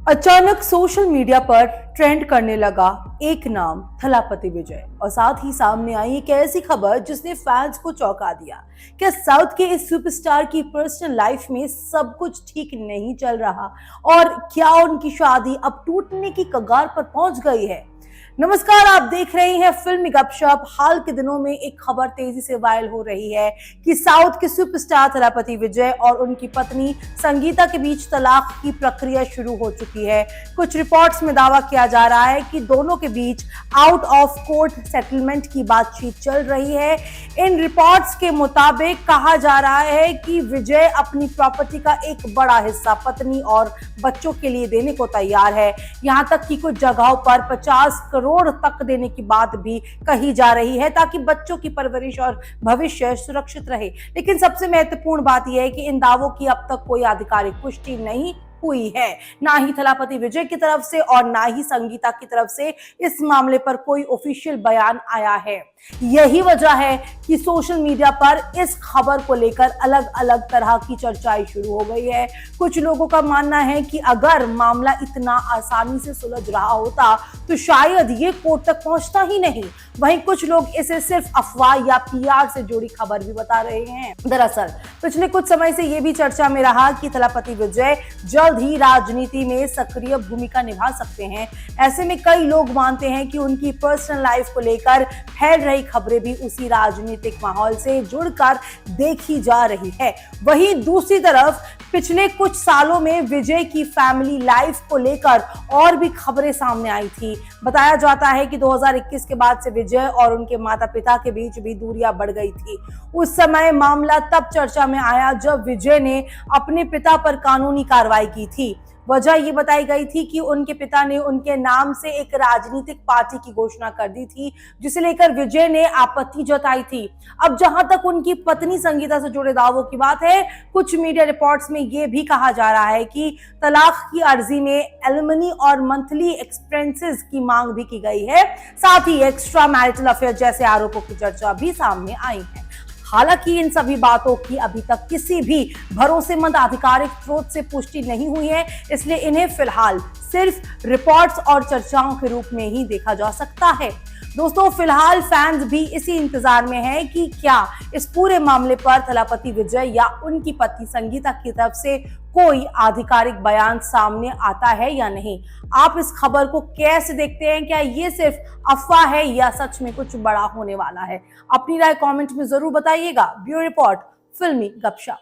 अचानक social media पर trend करने लगा एक नाम थलापति विजय और साथ ही सामने आई एक ऐसी खबर जिसने फैंस को चौंका दिया। क्या साउथ के इस सुपरस्टार की पर्सनल लाइफ में सब कुछ ठीक नहीं चल रहा और क्या उनकी शादी अब टूटने की कगार पर पहुंच गई है? नमस्कार, आप देख रहे हैं फिल्मी गपशप। हाल के दिनों में एक खबर तेजी से वायरल हो रही है कि साउथ के सुपरस्टार थलापति विजय और उनकी पत्नी संगीता के बीच तलाक की प्रक्रिया शुरू हो चुकी है। कुछ रिपोर्ट्स में दावा किया जा रहा है कि दोनों के बीच आउट ऑफ कोर्ट सेटलमेंट की बातचीत चल रही है। इन रिपोर्ट्स के मुताबिक कहा जा रहा है कि विजय अपनी प्रॉपर्टी का एक बड़ा हिस्सा पत्नी और बच्चों के लिए देने को तैयार है। यहाँ तक कि कुछ जगहों पर 50 करोड़ तक देने की बात भी कही जा रही है ताकि बच्चों की परवरिश और भविष्य सुरक्षित रहे। लेकिन सबसे महत्वपूर्ण बात यह है कि इन दावों की अब तक कोई आधिकारिक पुष्टि नहीं हुई है। ना ही थलापति विजय की तरफ से और ना ही संगीता की तरफ से इस मामले पर कोई ऑफिशियल बयान आया है। यही वजह है कि सोशल मीडिया पर इस खबर को लेकर अलग अलग तरह की चर्चाएं शुरू हो गई है। कुछ लोगों का मानना है कि अगर मामला इतना आसानी से सुलझ रहा होता तो शायद ये कोर्ट तक पहुंचता ही नहीं। वहीं कुछ लोग इसे सिर्फ अफवाह या पीआर से जुड़ी खबर भी बता रहे हैं। दरअसल पिछले कुछ समय से ये भी चर्चा में रहा कि थलापति विजय जल्द ही राजनीति में सक्रिय भूमिका निभा सकते हैं। ऐसे में कई लोग मानते हैं कि उनकी पर्सनल लाइफ को लेकर फैल रही खबरें भी उसी राजनीतिक माहौल से जुड़कर देखी जा रही है। वहीं दूसरी तरफ पिछले कुछ सालों में विजय की फैमिली लाइफ को लेकर और भी खबरें सामने आई थी। बताया जाता है कि 2021 के बाद से विजय और उनके माता पिता के बीच भी दूरियां बढ़ गई थी। उस समय मामला तब चर्चा में आया जब विजय ने अपने पिता पर कानूनी कार्रवाई की थी। वजह ये बताई गई थी कि उनके पिता ने उनके नाम से एक राजनीतिक पार्टी की घोषणा कर दी थी, जिसे लेकर विजय ने आपत्ति जताई थी। अब जहां तक उनकी पत्नी संगीता से जुड़े दावों की बात है, कुछ मीडिया रिपोर्ट्स में यह भी कहा जा रहा है कि तलाक की अर्जी में एलिमनी और मंथली एक्सपेंसेस की मांग भी की गई है। साथ ही एक्स्ट्रा मैरिटल अफेयर जैसे आरोपों की चर्चा भी सामने आई है। हालांकि इन सभी बातों की अभी तक किसी भी भरोसेमंद आधिकारिक स्रोत से पुष्टि नहीं हुई है, इसलिए इन्हें फिलहाल सिर्फ रिपोर्ट्स और चर्चाओं के रूप में ही देखा जा सकता है। दोस्तों, फिलहाल फैंस भी इसी इंतजार में हैं कि क्या इस पूरे मामले पर थलापति विजय या उनकी पत्नी संगीता की तरफ से कोई आधिकारिक बयान सामने आता है या नहीं। आप इस खबर को कैसे देखते हैं? क्या ये सिर्फ अफवाह है या सच में कुछ बड़ा होने वाला है? अपनी राय कमेंट में जरूर बताइएगा। ब्यूरो रिपोर्ट, फिल्मी गपशप।